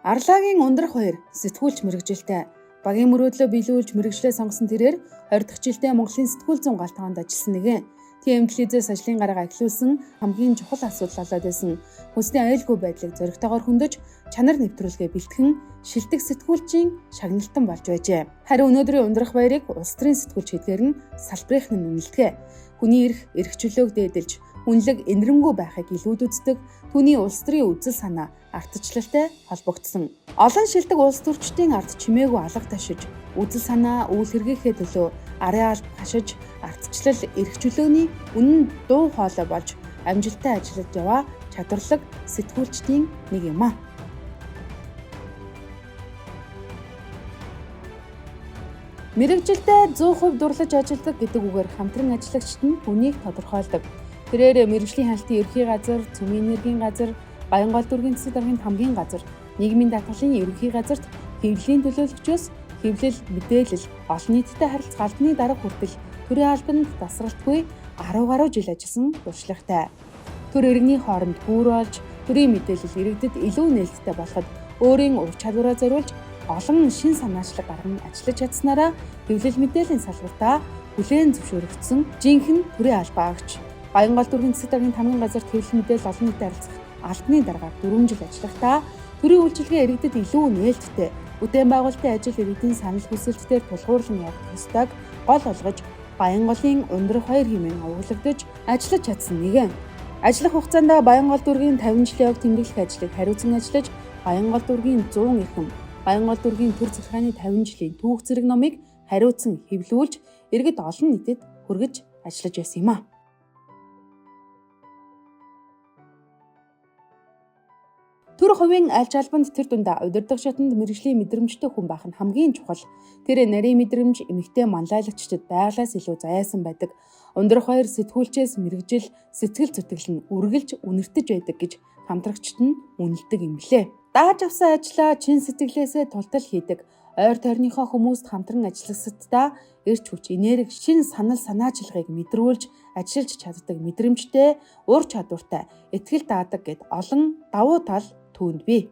Арлагийн ундрах хоёр сэтгүүлч мэрэгжилтэй багийн мөрөөдлөө биелүүлж мэрэгчлээ сонгосон тэрээр 20 дахь жилдээ Монголын сэтгүүл зүүн галтгоонд ажилласан нэгэн. Тийм телевизээс ажлын гараагаа эхлүүлсэн хамгийн чухал асуудал болоод байсан хүнсний аюулгүй байдлыг зоригтойгоор хөндөж чанар нэвтрүүлгээ бэлтгэн шилдэг сэтгүүлчийн шагналтан болж байжээ. Харин өнөөдрийн ундрах баярыг улс төрийн сэтгүүлч хэдгээр нь салбарынхан нь үнэлдэг. Хүний эрх чөлөөг дээдэлж үнэлэг энэрэнгүй байхыг илүүд үздэг түүний улс төрийн үзэл санаа ардчлалтай холбогдсон. Олон шилдэг улс төрчдийн ард чимээгүй алга ташиж, үзэл санаа үйл хэрэгээхээ төлөө арын алба хашиж, ардчлал эрх чөлөөний үнэн дуу хоолой болж амжилттай ажиллаж яваа чадварлаг сэтгүүлчдийн нэг юм а. Мэргэжилдээ 100% дурлаж ажилладаг гэдэг үгээр хамтран ажиллагчид нь үнийг тодорхойлдог. Тэрээр мэргэжлийн хяналтын ерхий газар, цөмийн энергийн газар, Баянгол дүүргийн засаг даргын хамгийн газар, нийгмийн даатгалын ерөнхий газарт хэвлэлийн төлөөлөгчөөс хэвлэл, мэдээлэл, олон нийтэд харилцах албаны дарга хүртэл төрийн албанд тасралтгүй 10 гаруй жил ажилласан туршлагатай. Төр иргэний хооронд гүүр олж, төрийн мэдээлэл иргэдэд илүү нээлттэй болоход өөрийн ур чадвараа зориулж олон шин санаачлаг гарган ажиллаж чадсанараа хэвлэл мэдээллийн салбартаа хүлээн зөвшөөрөгдсөн жинхэнэ төрийн албаа агч. Баянгол дүүргийн засаг даргын хамгийн газарт хэвлэл мэдээлэл олон нийтэд харилцах албаны даргаар 4 жил ажиллахдаа төрийн үйлчилгээ иргэдэд илүү нээлттэй, бүтээн байгуулалтын ажил иргэдийн санал хүсэлтээр тулгуурлан явах ёстойг гол олгож Баянголын ундрах хоёр хэмээн овоглогдож ажиллаж чадсан нэгэн. Ажиллах хугацаанд Баянгол дүүргийн 50 жилийн ог тэмдэглэх ажлыг хариуцан ажиллаж Баянгол дүүргийн 100 эрхэм, Баянгол дүүргийн төр захиргааны 50 жилийн түүх зэрэг номыг хариуцан хэвлүүлж иргэд олон нийтэд хүргэж ажиллаж байсан юм а. Төр хувийн аль албанд тэр дундаа удирдах шатанд мэргэжлийн мэдрэмжтэй хүн байх нь хамгийн чухал. Тэр нарийн мэдрэмж эмэгтэй манлайлагчдад байглаас илүү заяасан байдаг. Ундрах хоёр сэтгүүлчээс мэргэжил, сэтгэл зүтгэл нь үргэлж үнэртэж байдаг гэж хамтрагчид нь үнэлдэг юм лээ. Дааж авсан ажлаа чин сэтгэлээсээ тултал хийдэг. Ойр тойрныхоо хүмүүст хамтран ажилласаддаа эрч хүч, энерги, шин санал санаачлагыг мэдрүүлж ажиллаж чаддаг мэдрэмжтэй, ур чадвартай, итгэл даадаг гэд олон давуу тал түүнд бий.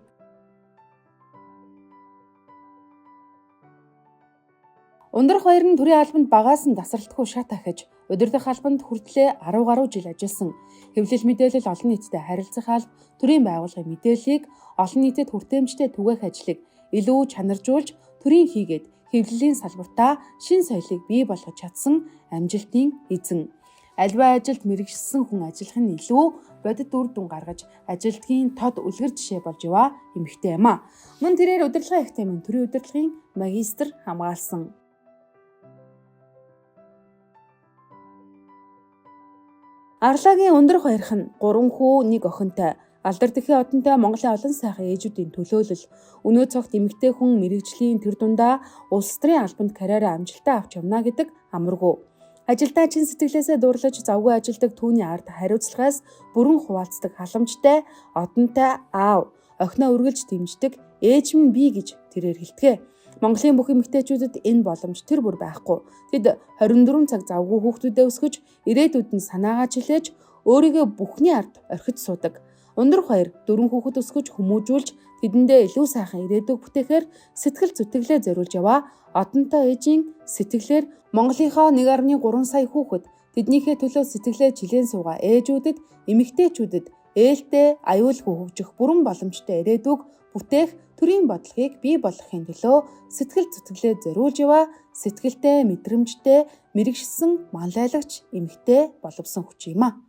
Ундрах хоёр нь төрийн албанд багаас нь тасралтгүй шат ахиж, удирдах албанд хүртлээр 10 гаруй жил ажилласан. Хэвлэл мэдээлэл олон нийтэд харилцах алба, төрийн байгууллагын мэдээллийг олон нийтэд хүртээмжтэй түгээх ажлыг илүү чанаржуулж, төрийн хийгээд хэвлэлийн салбартаа шин соёлыг бий болгож чадсан амжилтын эзэн. Альва ажилд мэргэшсэн хүн ажиллах нь илүү бодит үр дүн гаргаж ажилтгийн тод үлгэр жишээ болж яваа эмэгтэй юм а. Мөн тэрээр удирдлагын академийн төрийн удирдлагын магистр хамгаалсан. Арлагийн ундрах хоёрх нь 3 хүү 1 охинтой. Алдар дэлхийн одонтой Монголын олон сайхан ээжүүдийн төлөөлөл өнөө цагт эмэгтэй хүн мэргэжлийн тэр дундаа улс төрийн албанд карьераа амжилттай авч явна гэдэг амаргүй. Ажилдаа чин сэтгэлээсээ дурлаж завгүй ажилдаг түүний ард хариуцлагаас бүрэн хуваалцдаг халамжтай одонтой аав, охиноо үргэлж дэмждэг ээж минь бий гэж тэрээр хэлдэг. Монголын бүх эмэгтэйчүүдэд энэ боломж тэр бүр байхгүй. Тэд 24 цаг завгүй хүүхдүүдээ өсгөж, ирээдүйд нь санаагаа чилээж, өөрийгөө бүхний ард орхиж суудаг. Ундрах хоёр 4 хүүхэд өсгөж хүмүүжүүлж, тэдэндээ илүү сайхан ирээдүг бүтээхээр сэтгэл зүтгэлээ зориулж яваа одонтой ээжийн сэтгэлээр Монголынхоо 1.3 сая хүүхэд тэднийхээ төлөө сэтгэлээ жилийн суугаа ээжүүдэд, эмэгтэйчүүдэд ээлтэй, аюулгүй хөгжих бүрэн боломжтой ирээдүг бүтээх төрийн бодлогыг бий болгохын төлөө сэтгэл зүтгэлээ зориулж яваа сэтгэлтэй, мэдрэмжтэй, мэргэшсэн манлайлагч эмэгтэй боловсон хүч юм а.